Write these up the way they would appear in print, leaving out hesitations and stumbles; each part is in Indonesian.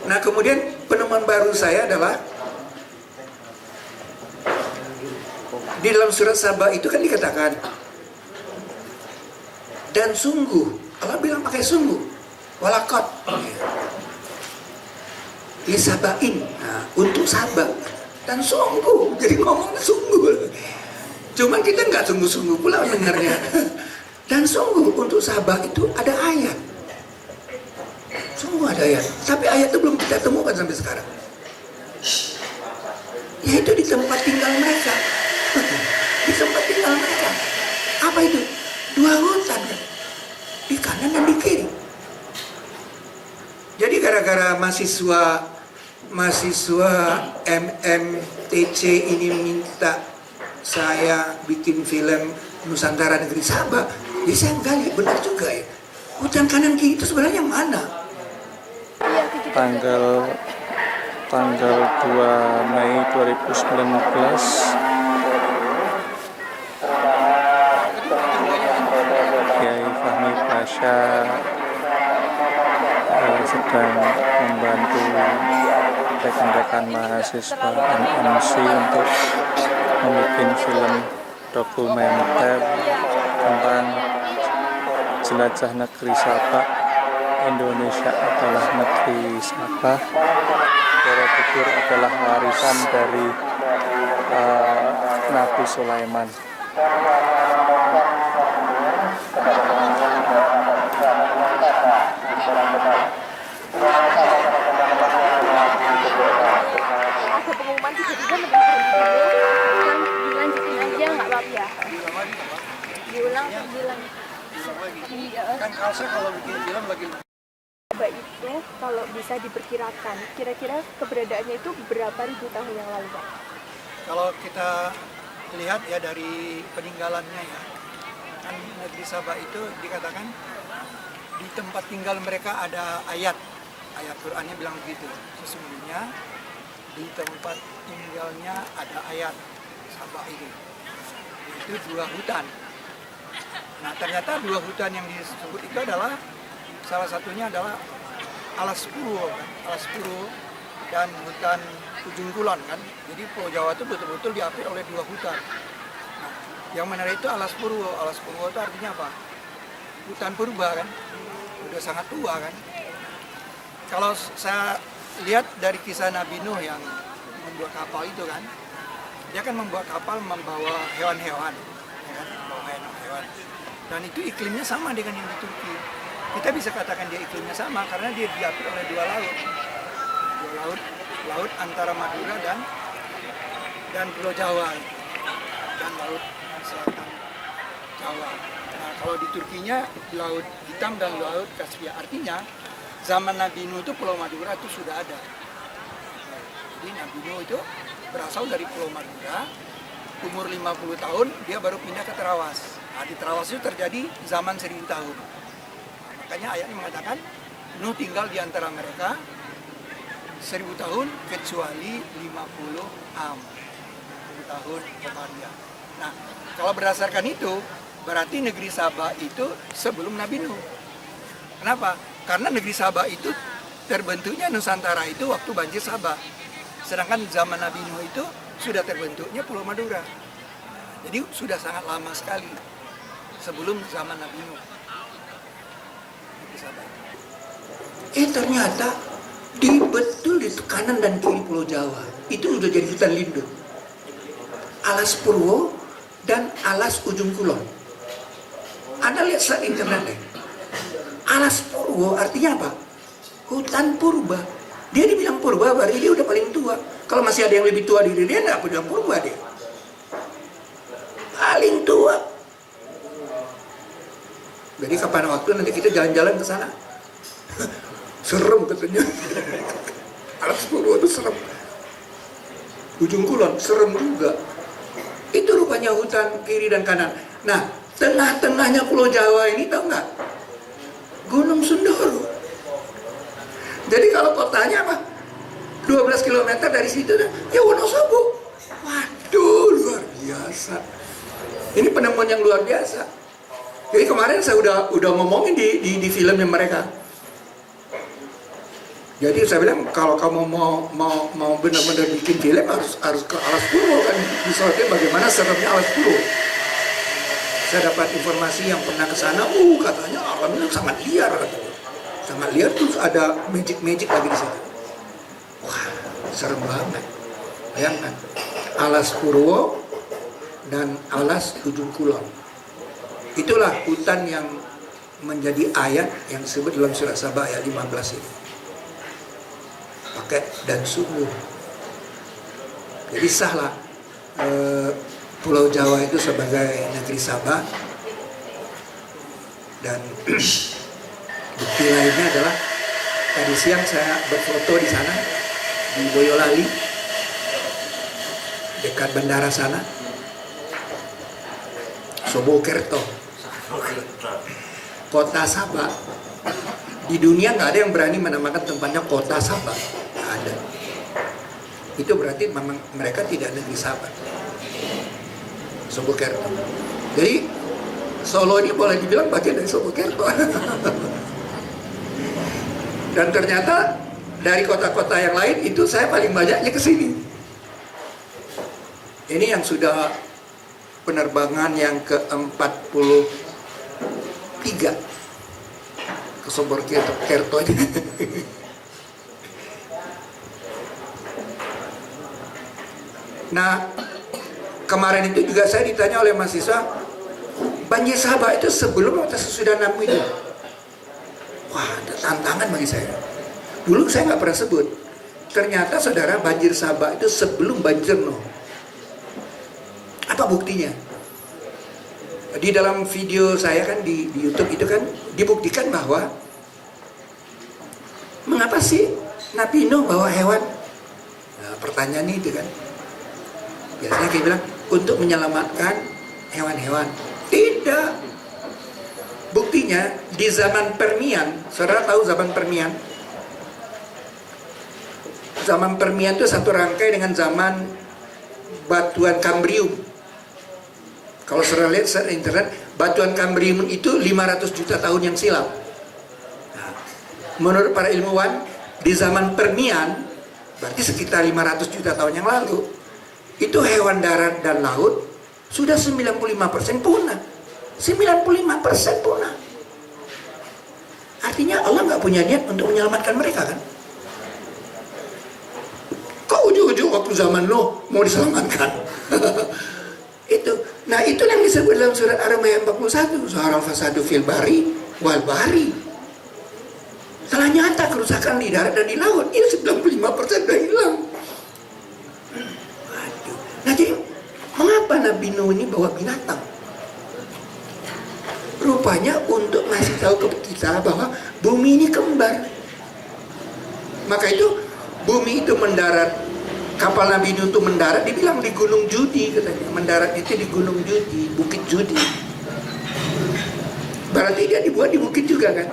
Nah kemudian penemuan baru saya adalah di dalam surat Saba itu kan dikatakan, dan sungguh, Allah bilang pakai sungguh, walakot, lisabain, nah, untuk Saba, dan sungguh, jadi ngomongnya sungguh, cuman kita nggak sungguh-sungguh pula dengarnya, dan sungguh untuk Saba itu ada ayat, sungguh ada ayat, tapi ayat itu belum kita temukan sampai sekarang, yaitu di tempat tinggal mereka, di tempat tinggal mereka, apa itu? 2 hutan kan? Di kanan dan di kiri. Jadi gara-gara mahasiswa MMTC ini minta saya bikin film Nusantara Negeri Sabah, jadi saya gali, benar juga ya. Hutan kanan kiri itu sebenarnya mana? Tanggal 2 Mei 2019 Kiai Fahmi Pasha sedang membantu rekan-rekan mahasiswa MMC untuk membuat film dokumenter tentang jelajah negeri Sabah. Indonesia adalah negeri Sabah. Borobudur adalah warisan dari Nabi Sulaiman. Ada pengumuman tiba-tiba mendengar kan dilanjutin aja nggak apa-apa ya? Diulang Kan Alsa kalau bikin film lagi Sabah itu kalau bisa diperkirakan, kira-kira keberadaannya itu berapa ribu tahun yang lalu, Pak? Kalau kita lihat ya dari peninggalannya ya, kan negeri Sabah itu dikatakan di tempat tinggal mereka ada ayat Qur'annya bilang begitu. Sesungguhnya di tempat tinggalnya ada ayat Sabah itu 2 hutan. Nah ternyata 2 hutan yang disebut itu adalah salah satunya adalah Alas Purwo dan hutan Ujung Kulon kan. Jadi Pulau Jawa itu betul-betul diapit oleh 2 hutan. Nah, yang menarik itu Alas Purwo. Alas Purwo itu artinya apa? Hutan purba kan. Udah sangat tua kan. Kalau saya lihat dari kisah Nabi Nuh yang membuat kapal itu kan, dia kan membuat kapal membawa hewan-hewan, ya kan? Membawa hewan-hewan. Dan itu iklimnya sama dengan yang di Turki. Kita bisa katakan dia iklimnya sama karena dia diapit oleh 2 laut. 2 laut antara Madura dan Pulau Jawa dan laut selatan Jawa. Nah, kalau di Turkinya Laut Hitam dan Laut Kaspia, artinya zaman Nabi Nuh itu Pulau Madura itu sudah ada. Jadi Nabi Nuh itu berasal dari Pulau Madura, umur 50 tahun dia baru pindah ke Terawas. Nah, di Terawas itu terjadi zaman 1000 tahun. Makanya ayatnya mengatakan Nuh tinggal di antara mereka 1000 tahun kecuali 50 am. 10 tahun Komaria. Nah, kalau berdasarkan itu berarti negeri Sabah itu sebelum Nabi Nuh. Kenapa? Karena negeri Sabah itu terbentuknya Nusantara itu waktu banjir Sabah. Sedangkan zaman Nabi Nuh itu sudah terbentuknya Pulau Madura. Jadi sudah sangat lama sekali sebelum zaman Nabi Nuh. Negeri Sabah. Ternyata betul di kanan dan kiri Pulau Jawa itu sudah jadi hutan lindung. Alas Purwo dan Alas Ujung Kulon. Anda lihat saat internet deh. Alas Purwo artinya apa? Hutan purba. Dia dibilang purba, berarti dia udah paling tua. Kalau masih ada yang lebih tua dari dia, nggak bilang purba dia. Paling tua. Jadi kapan waktu nanti kita jalan-jalan ke sana? Serem katanya. Alas Purwo itu serem. Ujung Kulon serem juga. Itu rupanya hutan kiri dan kanan. Nah, tengah-tengahnya Pulau Jawa ini tahu nggak? Gunung Sindoro. Jadi kalau kotanya apa? 12 km dari situ ya Wonosobo. Waduh, luar biasa. Ini penemuan yang luar biasa. Jadi kemarin saya udah ngomongin di filmnya mereka. Jadi saya bilang kalau kamu mau benar-benar bikin film harus ke Alas Purwo kan. Misalnya bagaimana seremnya Alas Purwo. Saya dapat informasi yang pernah ke sana, katanya alamnya sangat liar katanya. Sangat liar, terus ada magic lagi di situ. Wah, serem banget. Bayangkan, Alas Purwo dan Alas Ujung Kulon. Itulah hutan yang menjadi ayat yang disebut dalam surat Sabah ayat 15 ini. Pakai dan sungguh. Jadi sahlah Pulau Jawa itu sebagai negeri Sabah. Dan bukti lainnya adalah tadi siang saya berfoto di sana di Boyolali dekat bandara sana, Sobokerto, kota Sabah. Di dunia nggak ada yang berani menamakan tempatnya kota Sabah, nggak ada. Itu berarti memang mereka tidak negeri Sabah. Sobokerto. Jadi Solo ini boleh dibilang bagian dari Sobokerto. Dan ternyata dari kota-kota yang lain itu saya paling banyaknya ke sini. Ini yang sudah penerbangan yang ke-43 ke Sobokerto aja. Nah, kemarin itu juga saya ditanya oleh mahasiswa, banjir Sabah itu sebelum atau sesudah Namu itu? Wah, ada tantangan bagi saya. Dulu saya nggak pernah sebut. Ternyata saudara, banjir Sabah itu sebelum banjir Nuh. Apa buktinya? Di dalam video saya kan di YouTube itu kan dibuktikan bahwa mengapa sih Nabi Nuh bawa hewan? Nah, pertanyaan itu kan. Biasanya kayak bilang untuk menyelamatkan hewan-hewan. Tidak. Buktinya di zaman Permian, saudara tahu zaman Permian? Zaman Permian itu satu rangkai dengan zaman batuan Kambrium. Kalau saudara lihat secara internet, batuan Kambrium itu 500 juta tahun yang silam. Nah, menurut para ilmuwan, di zaman Permian, berarti sekitar 500 juta tahun yang lalu, itu hewan darat dan laut sudah 95% punah. 95% punah. Artinya Allah nggak punya niat untuk menyelamatkan mereka kan? Kok ujung-ujung waktu zaman Nuh mau diselamatkan? Itu. Nah itu yang disebut dalam surat Ar-Ra'd 41. Suara fasadu fil bari wal bahri. Telah nyata kerusakan di darat dan di laut. Ini 95% udah hilang. Waduh. Nah jadi mengapa Nabi Nuh ini bawa binatang? Rupanya untuk ngasih tahu ke kita bahwa bumi ini kembar. Maka itu bumi itu mendarat, kapal Nabi Nuh itu mendarat, dibilang di Gunung Judi katanya. Mendarat itu di Gunung Judi, Bukit Judi. Berarti dia dibuat di bukit juga kan?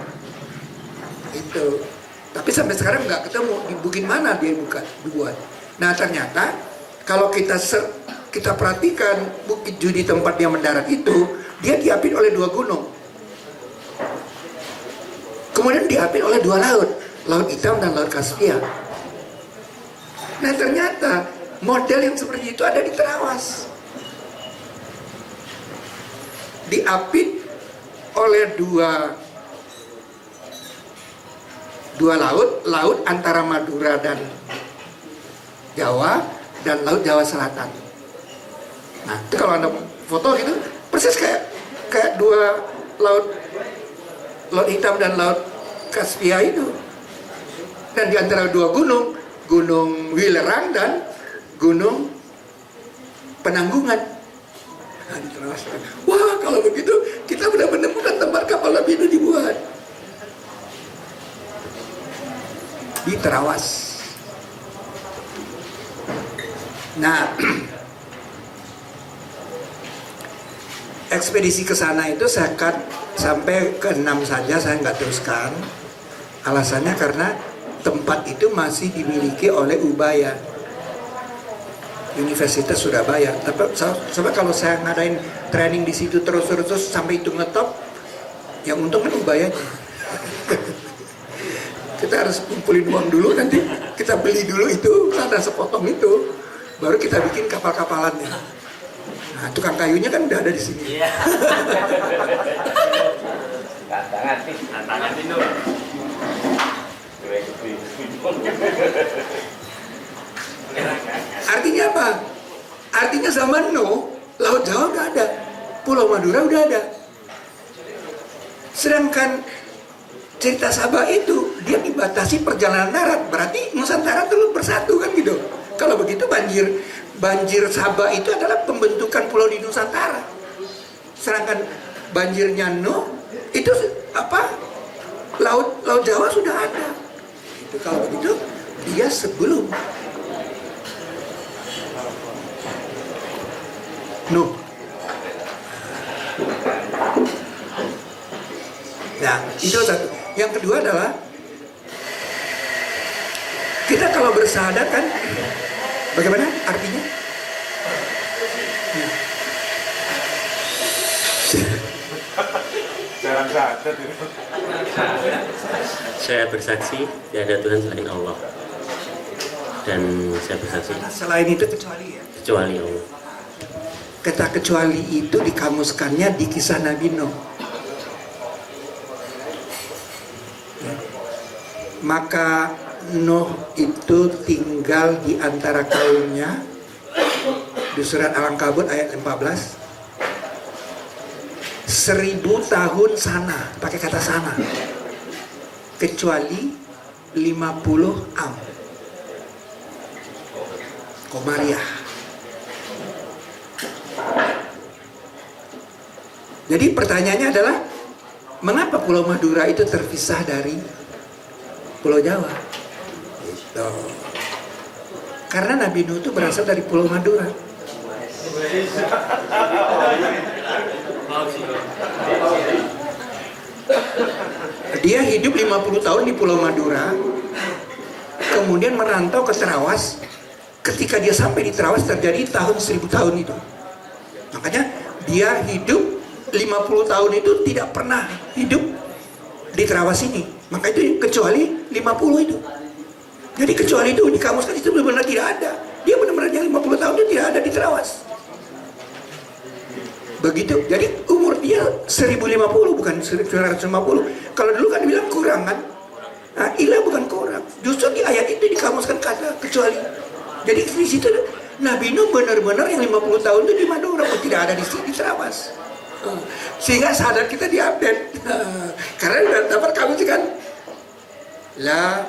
Itu. Tapi sampai sekarang nggak ketemu di bukit mana dia dibuat. Nah ternyata kalau kita perhatikan Bukit Judi tempat dia mendarat itu, dia diapit oleh 2 gunung. Kemudian diapit oleh 2 laut, Laut Hitam dan Laut Kaspia. Nah ternyata model yang seperti itu ada di Terawas. Diapit oleh dua laut antara Madura dan Jawa dan Laut Jawa Selatan. Nah itu kalau Anda foto gitu persis kayak 2 laut hitam dan Laut Kaspia itu. Dan di antara 2 gunung, Gunung Wilerang dan Gunung Penanggungan. Nah, wah kalau begitu kita sudah menemukan tempat kapal Nabi itu dibuat di Terawas. Nah ekspedisi ke sana itu saya cut sampai ke 6 saja, saya nggak teruskan. Alasannya karena tempat itu masih dimiliki oleh Ubaya, Universitas Surabaya. Tapi coba kalau saya ngadain training di situ terus sampai itu ngetop, yang untung kan Ubayanya. Kita harus kumpulin uang dulu, nanti kita beli dulu itu tanah sepotong itu, baru kita bikin kapal-kapalannya. Nah, tukang kayunya kan udah ada di sini. Tantangan itu. Artinya apa? Artinya zaman Nuh, Laut Jawa udah ada, Pulau Madura udah ada. Sedangkan cerita Sabah itu dia dibatasi perjalanan darat, berarti Nusantara dulu bersatu kan gitu. Kalau begitu banjir Sabah itu adalah pembentukan pulau di Nusantara. Sedangkan banjirnya Nuh itu apa? Laut Jawa sudah ada. Itu kalau begitu dia sebelum Nuh. Nah, itu satu. Yang kedua adalah kita kalau bersahadat kan bagaimana artinya? Ya. Jarang sahadat itu. Saya bersaksi tidak ada Tuhan selain Allah. Dan saya bersaksi Selain itu kecuali ya. kecuali Allah. Kata kecuali itu dikamuskannya di kisah Nabi Nuh. Maka Nuh itu tinggal di antara kaumnya di surat Al-Ankabut ayat 14. 1000 tahun sana, pakai kata sana, kecuali 50 am Komariah. Jadi pertanyaannya adalah, mengapa Pulau Madura itu terpisah dari Pulau Jawa? Gitu. Karena Nabi Nuh itu berasal dari Pulau Madura. Dia hidup 50 tahun di Pulau Madura, kemudian merantau ke Terawas. Ketika dia sampai di Terawas terjadi tahun 1000 tahun itu. Makanya dia hidup 50 tahun itu tidak pernah hidup di Terawas ini. Maka itu kecuali 50 itu. Jadi kecuali itu di kamus kan itu benar-benar tidak ada. Dia benar-benar yang 50 tahun itu tidak ada di Terawas. Begitu. Jadi umur dia 1050 bukan 1950. Kalau dulu kan dibilang kurang kan. Nah, ilah bukan kurang. Justru di ayat itu dikamuskan kata kecuali. Jadi di situ Nabi Nuh benar-benar yang 50 tahun itu di Madura, tidak ada di Terawas. Sehingga sadar kita diupdate. Karena udah dapat kamu kan, la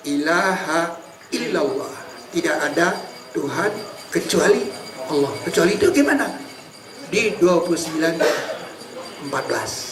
ilaha illallah, tidak ada Tuhan kecuali Allah. Kecuali itu gimana? Di 29:14.